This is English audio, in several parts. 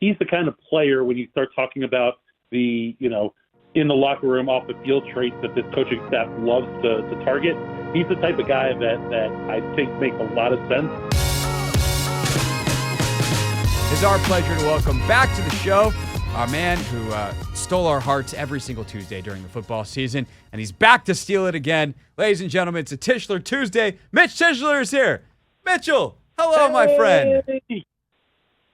he's the kind of player when you start talking about the, in the locker room, off the field traits that this coaching staff loves to target. He's the type of guy that I think makes a lot of sense. It's our pleasure to welcome back to the show our man who stole our hearts every single Tuesday during the football season, and he's back to steal it again. Ladies and gentlemen, it's a Tischler Tuesday. Mitch Tischler is here. Mitchell, hello, my friend.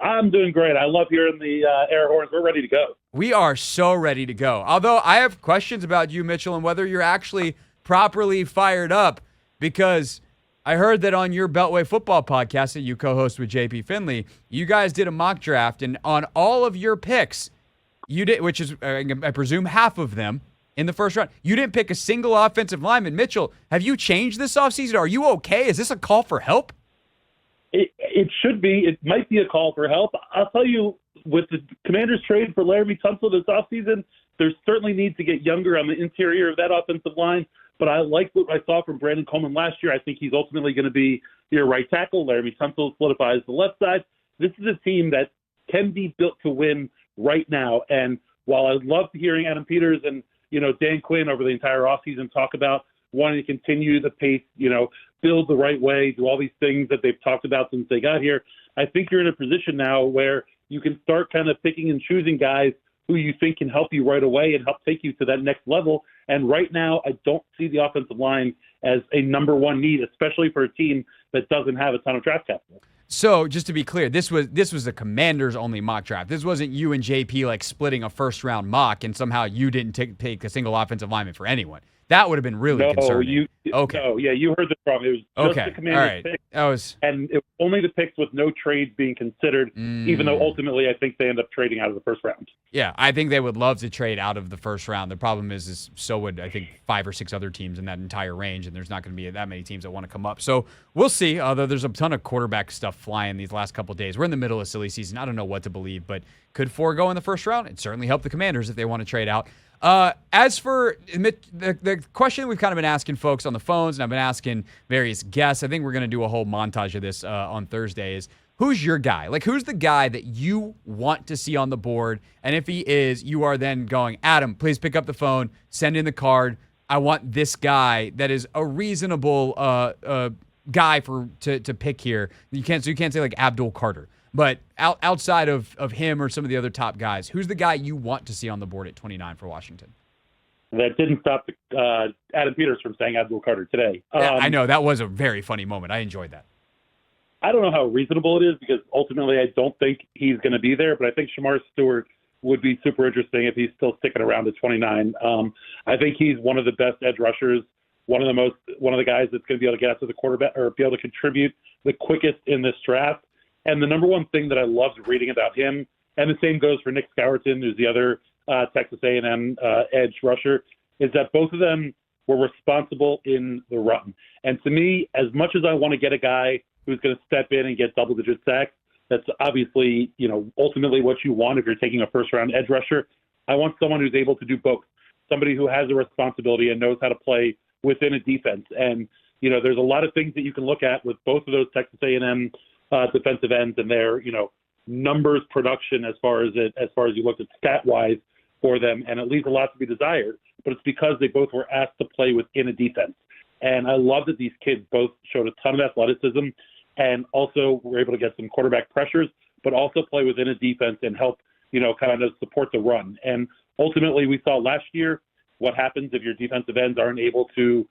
I'm doing great. I love hearing the air horns. We're ready to go. We are so ready to go. Although I have questions about you, Mitchell, and whether you're actually properly fired up, because I heard that on your Beltway football podcast that you co-host with JP Finley, you guys did a mock draft, and on all of your picks, you did, which is, I presume, half of them in the first round, you didn't pick a single offensive lineman. Mitchell, have you changed this offseason? Are you okay? Is this a call for help? It should be. It might be a call for help. I'll tell you, with the Commanders trade for Laramie Tunsil this offseason, there's certainly need to get younger on the interior of that offensive line. But I like what I saw from Brandon Coleman last year. I think he's ultimately going to be your right tackle. Laramie Tunsil solidifies the left side. This is a team that can be built to win right now. And while I loved hearing Adam Peters and, Dan Quinn over the entire offseason talk about wanting to continue the pace, build the right way, do all these things that they've talked about since they got here, I think you're in a position now where you can start kind of picking and choosing guys who you think can help you right away and help take you to that next level. And right now, I don't see the offensive line as a number one need, especially for a team that doesn't have a ton of draft capital. So just to be clear, this was a Commanders only mock draft. This wasn't you and JP like splitting a first round mock and somehow you didn't take a single offensive lineman for anyone. That would have been really concerning. Okay. No, yeah, you heard this wrong. It was just the Commanders pick. And it was only the picks with no trades being considered, even though ultimately I think they end up trading out of the first round. Yeah, I think they would love to trade out of the first round. The problem is so would, I think, 5 or 6 other teams in that entire range, and there's not going to be that many teams that want to come up. So we'll see, although there's a ton of quarterback stuff flying these last couple of days. We're in the middle of silly season. I don't know what to believe, but could 4 go in the first round? It certainly help the Commanders if they want to trade out. As for the question we've kind of been asking folks on the phones, and I've been asking various guests, I think we're going to do a whole montage of this on Thursday, is who's your guy? Like, who's the guy that you want to see on the board? And if he is, you are then going, Adam, please pick up the phone, send in the card. I want this guy that is a reasonable guy to pick here. You can't say like Abdul Carter. But outside of him or some of the other top guys, who's the guy you want to see on the board at 29 for Washington? That didn't stop Adam Peters from saying Abdul Carter today. Yeah, I know. That was a very funny moment. I enjoyed that. I don't know how reasonable it is because ultimately I don't think he's going to be there, but I think Shemar Stewart would be super interesting if he's still sticking around at 29. I think he's one of the best edge rushers, one of the guys that's going to be able to get after the quarterback or be able to contribute the quickest in this draft. And the number one thing that I loved reading about him, and the same goes for Nick Scourton, who's the other Texas A&M edge rusher, is that both of them were responsible in the run. And to me, as much as I want to get a guy who's going to step in and get double-digit sacks, that's obviously, ultimately what you want if you're taking a first-round edge rusher. I want someone who's able to do both, somebody who has a responsibility and knows how to play within a defense. And, there's a lot of things that you can look at with both of those Texas A&M defensive ends and their, numbers production as far as you looked at stat-wise for them, and it leaves a lot to be desired. But it's because they both were asked to play within a defense. And I love that these kids both showed a ton of athleticism and also were able to get some quarterback pressures, but also play within a defense and help, kind of support the run. And ultimately, we saw last year what happens if your defensive ends aren't able to,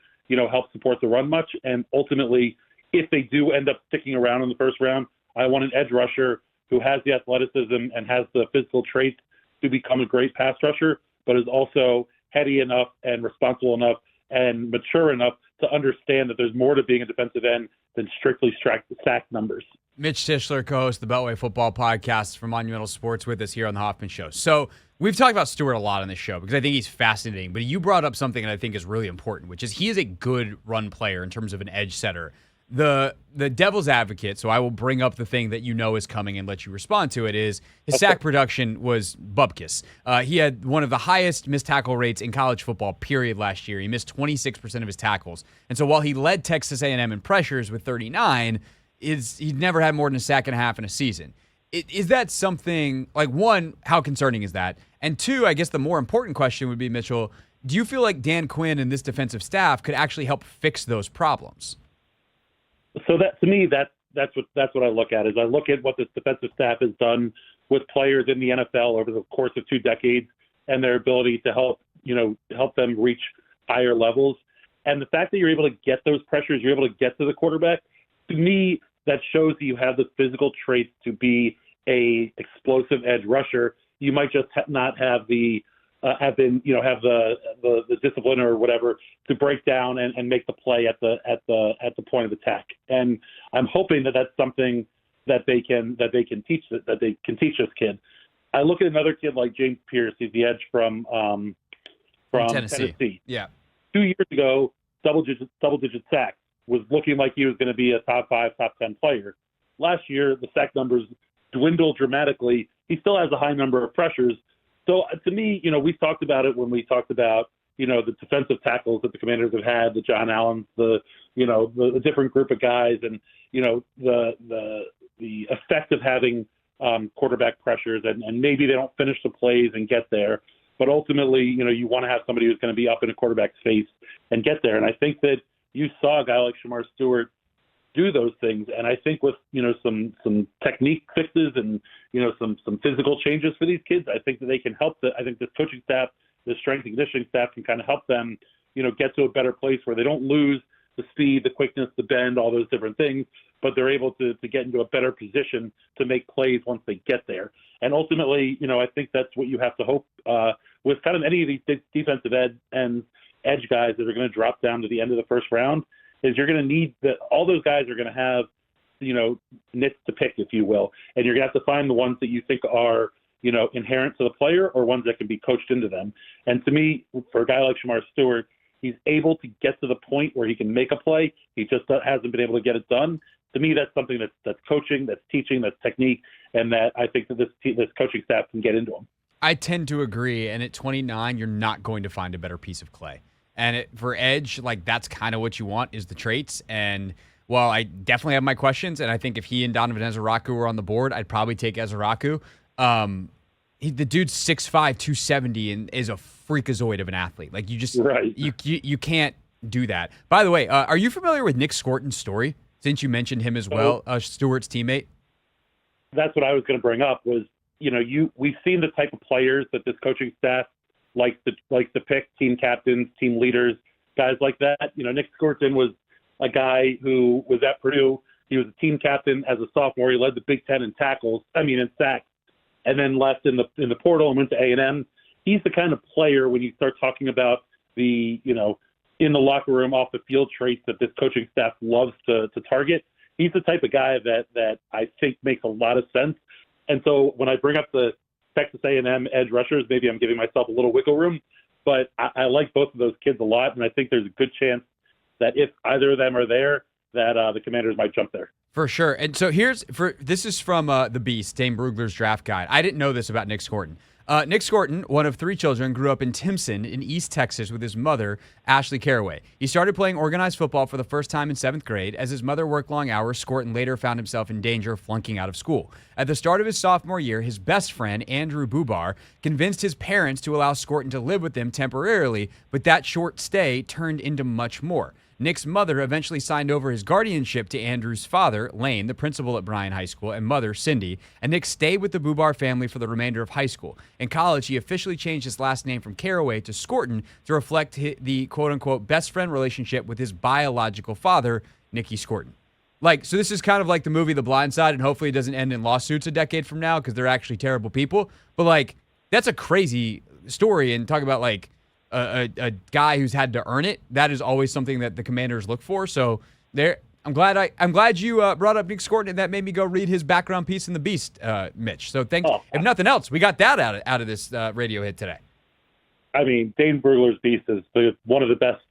help support the run much. And ultimately, if they do end up sticking around in the first round, I want an edge rusher who has the athleticism and has the physical traits to become a great pass rusher, but is also heady enough and responsible enough and mature enough to understand that there's more to being a defensive end than strictly sack numbers. Mitch Tischler, co-host of the Beltway Football Podcast from Monumental Sports, with us here on the Hoffman Show. So we've talked about Stewart a lot on this show because I think he's fascinating, but you brought up something that I think is really important, which is he is a good run player in terms of an edge setter. The devil's advocate, so I will bring up the thing that is coming and let you respond to it, is his sack production was bupkis. He had one of the highest missed tackle rates in college football, period, last year. He missed 26% of his tackles. And so while he led Texas A&M in pressures with 39, he'd never had more than a sack and a half in a season. Is that something, like, one, how concerning is that? And two, I guess the more important question would be, Mitchell, do you feel like Dan Quinn and this defensive staff could actually help fix those problems? So that, to me, that's what I look at. Is I look at what this defensive staff has done with players in the NFL over the course of 2 decades and their ability to help them reach higher levels. And the fact that you're able to get those pressures, you're able to get to the quarterback, to me, that shows that you have the physical traits to be a explosive edge rusher. You might just not have the discipline or whatever to break down and make the play at the point of attack. And I'm hoping that that's something that they can teach this kid. I look at another kid like James Pierce. He's the edge from Tennessee. Yeah. 2 years ago, double digit sacks, was looking like he was going to be a top 5, top 10 player. Last year, the sack numbers dwindled dramatically. He still has a high number of pressures. So to me, we talked about it when we talked about, the defensive tackles that the Commanders have had, the John Allens, the different group of guys, and, the effect of having quarterback pressures, and maybe they don't finish the plays and get there. But ultimately, you want to have somebody who's going to be up in a quarterback's face and get there. And I think that you saw a guy like Shemar Stewart do those things. And I think with, some technique fixes and, some physical changes for these kids, I think that they can help. I think this coaching staff, the strength and conditioning staff can kind of help them, get to a better place where they don't lose the speed, the quickness, the bend, all those different things, but they're able to get into a better position to make plays once they get there. And ultimately, I think that's what you have to hope with kind of any of these defensive edge guys that are going to drop down to the end of the first round, is you're going to need that. All those guys are going to have, nits to pick, if you will, and you're going to have to find the ones that you think are, inherent to the player or ones that can be coached into them. And to me, for a guy like Shemar Stewart, he's able to get to the point where he can make a play. He just hasn't been able to get it done. To me, that's something that's coaching, that's teaching, that's technique, and that I think that this coaching staff can get into him. I tend to agree, and at 29, you're not going to find a better piece of clay. And for edge, like, that's kind of what you want, is the traits. And while I definitely have my questions, and I think if he and Donovan Ezeraku were on the board, I'd probably take Ezeraku. The dude's 6'5", 270, and is a freakazoid of an athlete. Like, you just right. you can't do that. By the way, are you familiar with Nick Scourton's story? Since you mentioned him as well, Stewart's teammate. That's what I was going to bring up. Was we've seen the type of players that this coaching staff likes to pick, team captains, team leaders, guys like that. Nick Scourton was a guy who was at Purdue. He was a team captain as a sophomore. He led the Big Ten in sacks, and then left in the portal and went to A&M. He's the kind of player, when you start talking about the, in the locker room, off the field traits that this coaching staff loves to target. He's the type of guy that I think makes a lot of sense. And so when I bring up the Texas A&M edge rushers, maybe I'm giving myself a little wiggle room, but I like both of those kids a lot, and I think there's a good chance that if either of them are there, that the Commanders might jump there. For sure. And so this is from the Beast, Dane Brugler's draft guide. I didn't know this about Nick Scourton. Nick Scourton, one of 3 children, grew up in Timpson in East Texas with his mother, Ashley Caraway. He started playing organized football for the first time in 7th grade. As his mother worked long hours, Scourton later found himself in danger of flunking out of school. At the start of his sophomore year, his best friend, Andrew Bubar, convinced his parents to allow Scourton to live with them temporarily, but that short stay turned into much more. Nick's mother eventually signed over his guardianship to Andrew's father, Lane, the principal at Bryan High School, and mother, Cindy, and Nick stayed with the Bubar family for the remainder of high school. In college, he officially changed his last name from Caraway to Scourton to reflect the quote-unquote best friend relationship with his biological father, Nicky Scourton. So this is kind of like the movie The Blind Side, and hopefully it doesn't end in lawsuits a decade from now because they're actually terrible people. But, that's a crazy story, and talk about, a guy who's had to earn it. That is always something that the Commanders look for. So I'm glad you brought up Nick Scourton, and that made me go read his background piece in the Beast, Mitch. So thanks. If nothing else, we got that out of this radio hit today. I mean, Dane Brugler's Beast is one of the best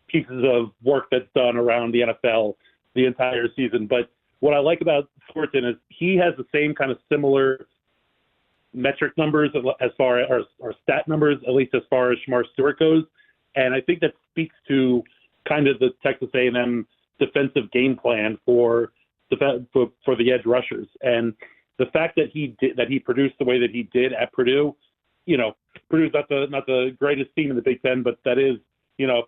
pieces of work that's done around the NFL the entire season. But what I like about Scourton is he has the same kind of similar metric numbers as far as or stat numbers, at least as far as Shemar Stewart goes. And I think that speaks to kind of the Texas A&M defensive game plan for the edge rushers. And the fact that he produced the way that he did at Purdue, Purdue's not the greatest team in the Big Ten, but that is,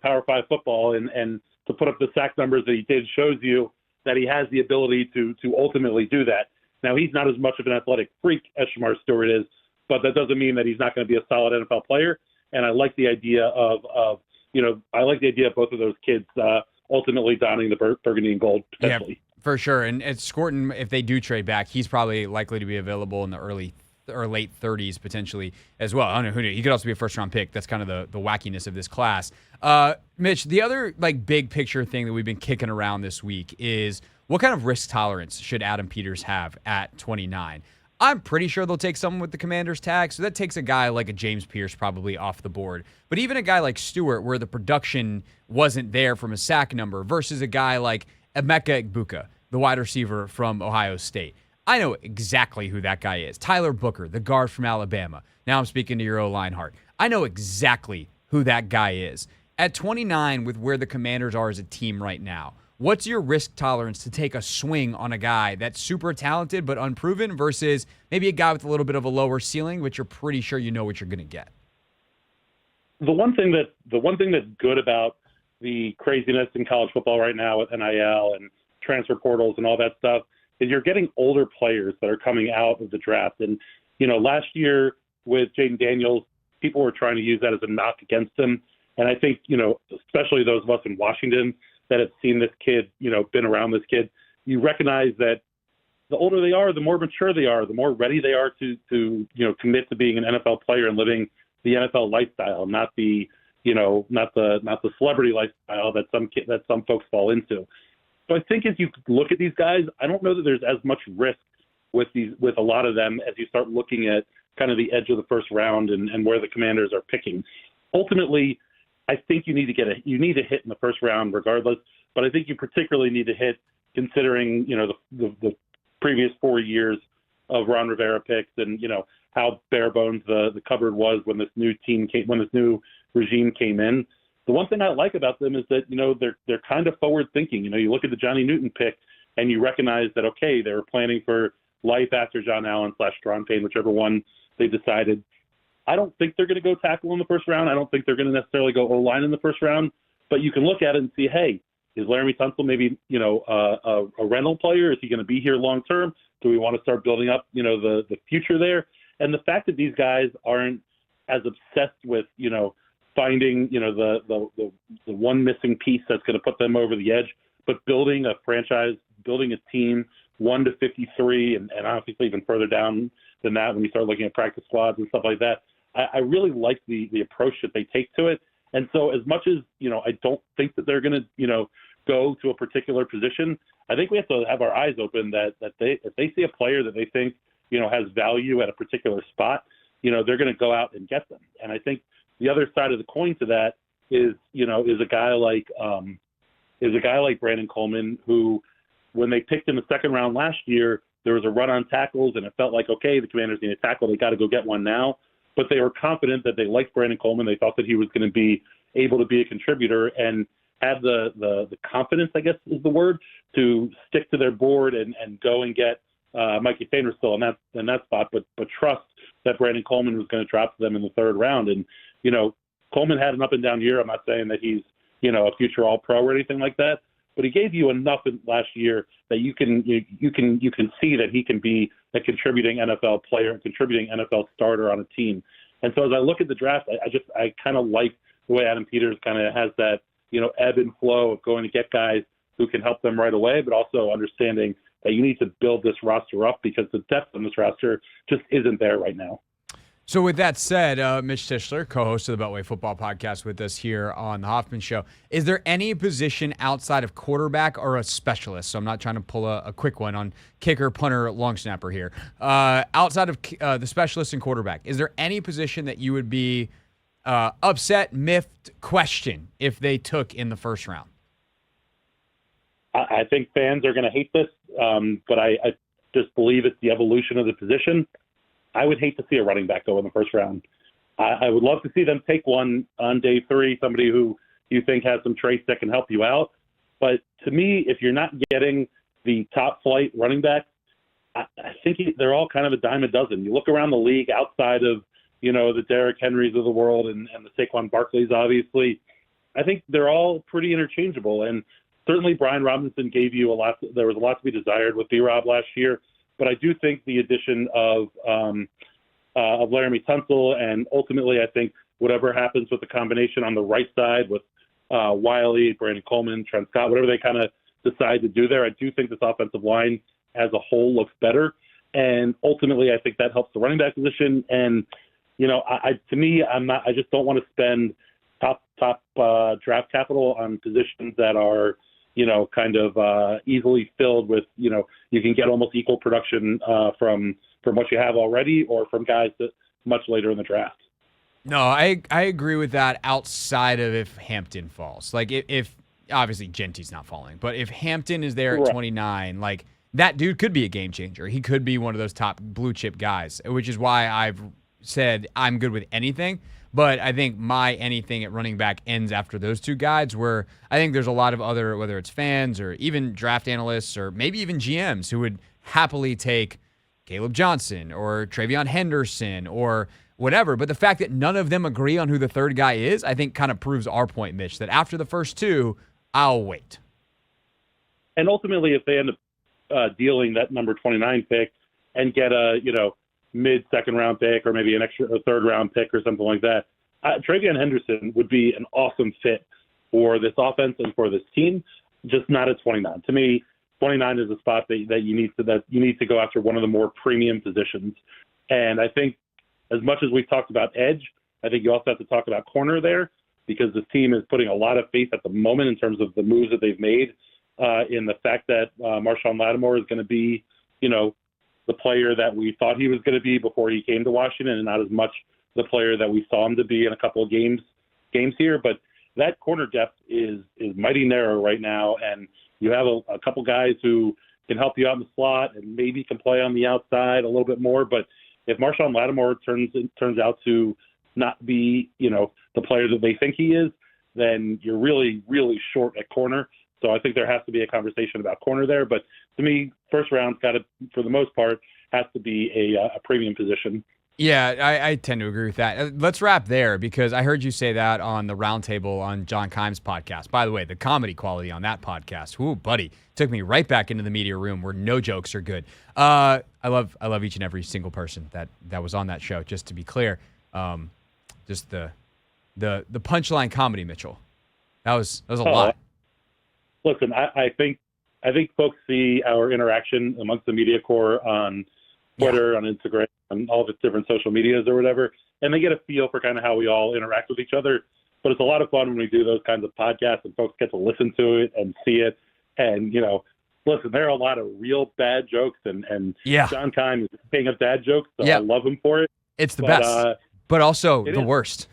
Power 5 football, and to put up the sack numbers that he did shows you that he has the ability to ultimately do that. Now, he's not as much of an athletic freak as Shemar Stewart is, but that doesn't mean that he's not going to be a solid NFL player. And I like the idea of both of those kids ultimately donning the burgundy and gold potentially. Yeah, for sure. And at Scourton, if they do trade back, he's probably likely to be available in the early or late 30s potentially as well. I don't know who knew. He could also be a first-round pick. That's kind of the wackiness of this class. Mitch, the other big picture thing that we've been kicking around this week is what kind of risk tolerance should Adam Peters have at 29? I'm pretty sure they'll take someone with the Commander's tag, so that takes a guy like a James Pierce probably off the board. But even a guy like Stewart, where the production wasn't there from a sack number, versus a guy like Emeka Egbuka, the wide receiver from Ohio State. I know exactly who that guy is. Tyler Booker, the guard from Alabama. Now I'm speaking to your O-line heart. I know exactly who that guy is. At 29, with where the Commanders are as a team right now, what's your risk tolerance to take a swing on a guy that's super talented but unproven versus maybe a guy with a little bit of a lower ceiling, but you're pretty sure you know what you're going to get? The one thing that's good about the craziness in college football right now with NIL and transfer portals and all that stuff is you're getting older players that are coming out of the draft. And, last year with Jaden Daniels, people were trying to use that as a knock against him. And I think, especially those of us in Washington that have seen this kid, been around this kid, you recognize that the older they are, the more mature they are, the more ready they are to commit to being an NFL player and living the NFL lifestyle, not the celebrity lifestyle that some folks fall into. So I think as you look at these guys, I don't know that there's as much risk with a lot of them as you start looking at kind of the edge of the first round and where the Commanders are picking. Ultimately, I think you need to hit in the first round regardless, but I think you particularly need to hit considering the previous 4 years of Ron Rivera picks and how bare bones the cupboard was when this new regime came in. The one thing I like about them is that, they're kind of forward thinking. You look at the Johnny Newton pick and you recognize that, okay, they were planning for life after John Allen / Strawn Payne, whichever one they decided. I don't think they're going to go tackle in the first round. I don't think they're going to necessarily go O-line in the first round, but you can look at it and see, hey, is Laramie Tunsil maybe, a rental player? Is he going to be here long term? Do we want to start building up, the future there? And the fact that these guys aren't as obsessed with, finding, the one missing piece that's going to put them over the edge, but building a franchise, building a team 1 to 53, and obviously even further down than that when you start looking at practice squads and stuff like that. I really like the approach that they take to it. And so as much as, I don't think that they're going to, go to a particular position, I think we have to have our eyes open that if they see a player that they think, has value at a particular spot, they're going to go out and get them. And I think the other side of the coin to that is a guy like Brandon Coleman, who, when they picked in the second round last year, there was a run on tackles, and it felt like, okay, the Commanders need a tackle. They got to go get one now. But they were confident that they liked Brandon Coleman. They thought that he was going to be able to be a contributor and had the confidence, I guess is the word, to stick to their board and go and get Mikey Fainer still in that spot, but trust that Brandon Coleman was going to drop to them in the third round. And, Coleman had an up and down year. I'm not saying that he's, a future All-Pro or anything like that, but he gave you enough last year that you can see that he can be a contributing NFL player, a contributing NFL starter on a team. And so as I look at the draft, I kind of like the way Adam Peters kind of has that, ebb and flow of going to get guys who can help them right away, but also understanding that you need to build this roster up because the depth on this roster just isn't there right now. So with that said, Mitch Tischler, co-host of the Beltway Football Podcast with us here on the Hoffman Show, is there any position outside of quarterback or a specialist? So I'm not trying to pull a quick one on kicker, punter, long snapper here. Outside of the specialist and quarterback, is there any position that you would be upset, miffed, question if they took in the first round? I think fans are going to hate this, but I just believe it's the evolution of the position. I would hate to see a running back go in the first round. I would love to see them take one on day 3, somebody who you think has some traits that can help you out. But to me, if you're not getting the top flight running back, I think they're all kind of a dime a dozen. You look around the league outside of, the Derrick Henrys of the world and the Saquon Barkleys, obviously. I think they're all pretty interchangeable. And certainly Brian Robinson gave you a lot. There was a lot to be desired with D-Rob last year. But I do think the addition of Laramie Tunsil, and ultimately I think whatever happens with the combination on the right side with Wiley, Brandon Coleman, Trent Scott, whatever they kind of decide to do there, I do think this offensive line as a whole looks better. And ultimately I think that helps the running back position. And, to me, I just don't want to spend top draft capital on positions that are, kind of easily filled with, you can get almost equal production from what you have already or from guys that much later in the draft. No, I agree with that outside of if Hampton falls. Like if obviously Genty's not falling, but if Hampton is there at 29, like that dude could be a game changer. He could be one of those top blue chip guys, which is why I've said I'm good with anything. But I think my anything at running back ends after those two guys, where I think there's a lot of other, whether it's fans or even draft analysts or maybe even GMs who would happily take Caleb Johnson or Travion Henderson or whatever. But the fact that none of them agree on who the third guy is, I think kind of proves our point, Mitch, that after the first two, I'll wait. And ultimately, if they end up dealing that number 29 pick and get a, mid-second round pick or maybe an extra third round pick or something like that, Travion Henderson would be an awesome fit for this offense and for this team, just not at 29. To me, 29 is a spot that you need to go after one of the more premium positions. And I think as much as we've talked about edge, I think you also have to talk about corner there, because this team is putting a lot of faith at the moment in terms of the moves that they've made, in the fact that Marshawn Lattimore is going to be, the player that we thought he was going to be before he came to Washington, and not as much the player that we saw him to be in a couple of games here. But that corner depth is mighty narrow right now, and you have a couple guys who can help you out in the slot and maybe can play on the outside a little bit more. But if Marshawn Lattimore turns out to not be, the player that they think he is, then you're really, really short at corner. So I think there has to be a conversation about corner there. But to me, first round's got to, for the most part, has to be a premium position. Yeah, I tend to agree with that. Let's wrap there, because I heard you say that on the roundtable on John Keim's podcast. By the way, the comedy quality on that podcast, ooh, buddy, took me right back into the media room where no jokes are good. I love each and every single person that was on that show. Just to be clear, just the punchline comedy, Mitchell. That was a lot. Listen, I think folks see our interaction amongst the media corps on Twitter, on Instagram, on all the different social medias or whatever, and they get a feel for kind of how we all interact with each other. But it's a lot of fun when we do those kinds of podcasts and folks get to listen to it and see it. And, listen, there are a lot of real bad jokes, and John Keim is the king of dad jokes, so I love him for it. It's the best, but also the worst.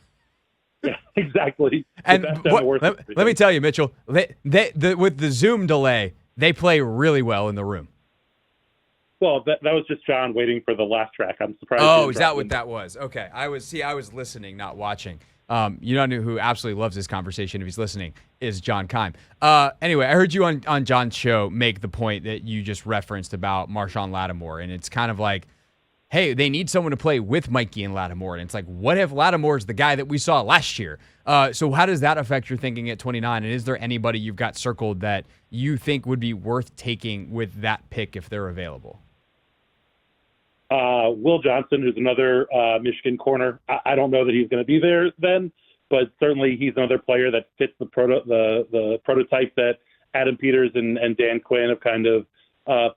Yeah, exactly. And let me tell you, Mitchell, with the Zoom delay, they play really well in the room. Well, that was just John waiting for the laugh track. I'm surprised. Oh, is that what that was? Okay, I was listening, not watching. You know who absolutely loves this conversation if he's listening is John Keim. Anyway, I heard you on John's show make the point that you just referenced about Marshawn Lattimore, and it's kind of like, hey, they need someone to play with Mikey and Lattimore. And it's like, what if Lattimore's the guy that we saw last year? So how does that affect your thinking at 29? And is there anybody you've got circled that you think would be worth taking with that pick if they're available? Will Johnson, who's another Michigan corner. I don't know that he's going to be there then, but certainly he's another player that fits the prototype that Adam Peters and Dan Quinn have kind of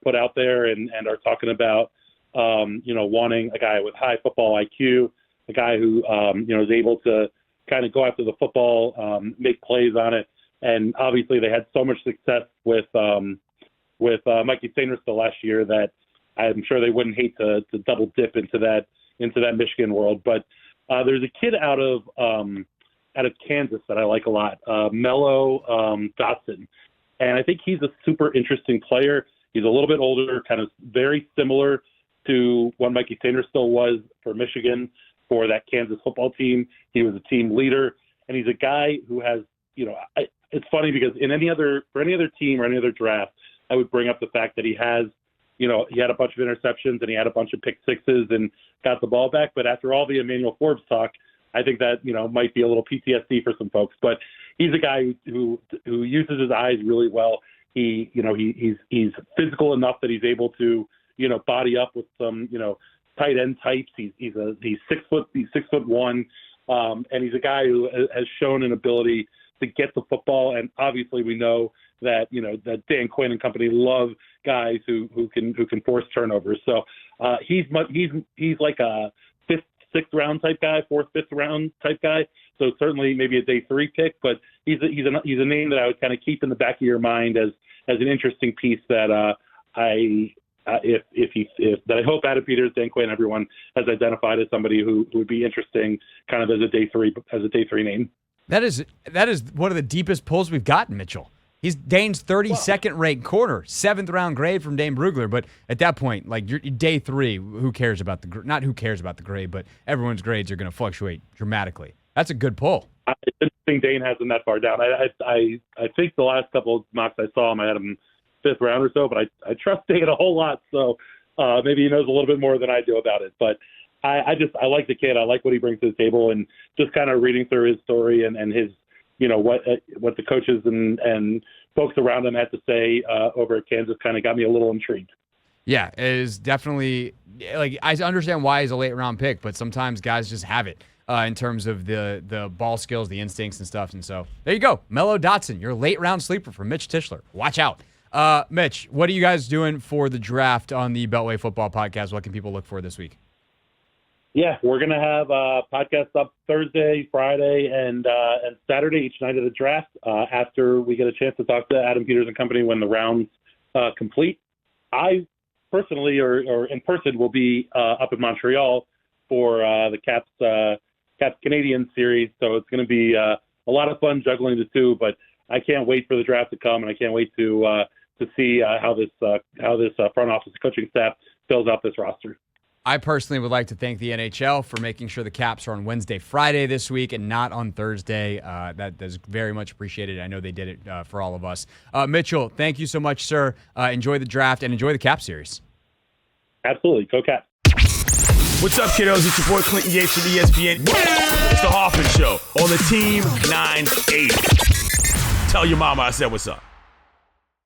put out there and are talking about. Wanting a guy with high football IQ, a guy who, is able to kind of go after the football, make plays on it. And obviously they had so much success with Mikey Sainristil last year that I'm sure they wouldn't hate to double dip into that Michigan world. But there's a kid out of Kansas that I like a lot, Mello Dotson. And I think he's a super interesting player. He's a little bit older, kind of very similar to what Mikey Sainristil was for Michigan for that Kansas football team. He was a team leader, and he's a guy who has, it's funny because for any other team or any other draft, I would bring up the fact that he has he had a bunch of interceptions and he had a bunch of pick sixes and got the ball back. But after all the Emmanuel Forbes talk, I think that, might be a little PTSD for some folks. But he's a guy who uses his eyes really well. He's physical enough that he's able to, body up with some, tight end types. He's 6'1", and he's a guy who has shown an ability to get the football. And obviously we know that, that Dan Quinn and company love guys who can force turnovers. So he's like a sixth round type guy, fourth, fifth round type guy. So certainly maybe a day 3 pick, but he's a name that I would kind of keep in the back of your mind as an interesting piece that I hope Adam Peters, Dan Quinn, everyone has identified as somebody who would be interesting kind of as a day 3 name. That is one of the deepest pulls we've gotten, Mitchell. He's Dane's 32nd ranked corner, 7th round grade from Dane Brugler. But at that point, like you're day 3, who cares about not who cares about the grade, but everyone's grades are going to fluctuate dramatically. That's a good pull. I didn't think Dane has him that far down. I think the last couple of mocks I saw him, I had him 5th round or so, but I trust Dane a whole lot. So maybe he knows a little bit more than I do about it. But I like the kid. I like what he brings to the table, and just kind of reading through his story and his, what the coaches and folks around him had to say over at Kansas kind of got me a little intrigued. Yeah, it is definitely, like, I understand why he's a late round pick, but sometimes guys just have it in terms of the ball skills, the instincts and stuff. And so there you go. Mello Dotson, your late round sleeper from Mitch Tischler. Watch out. Mitch, what are you guys doing for the draft on the Beltway Football Podcast? What can people look for this week? Yeah, we're going to have podcasts up Thursday, Friday, and Saturday each night of the draft after we get a chance to talk to Adam Peters and company when the rounds complete. I personally or in person will be up in Montreal for the Caps Canadian series, so it's going to be a lot of fun juggling the two, but I can't wait for the draft to come, and I can't wait to see how this front office coaching staff fills out this roster. I personally would like to thank the NHL for making sure the Caps are on Wednesday, Friday this week and not on Thursday. That is very much appreciated. I know they did it for all of us. Mitchell, thank you so much, sir. Enjoy the draft and enjoy the Cap series. Absolutely. Go Caps. What's up, kiddos? It's your boy Clinton Yates from ESPN. It's the Hoffman Show on the Team 980. Tell your mama I said what's up.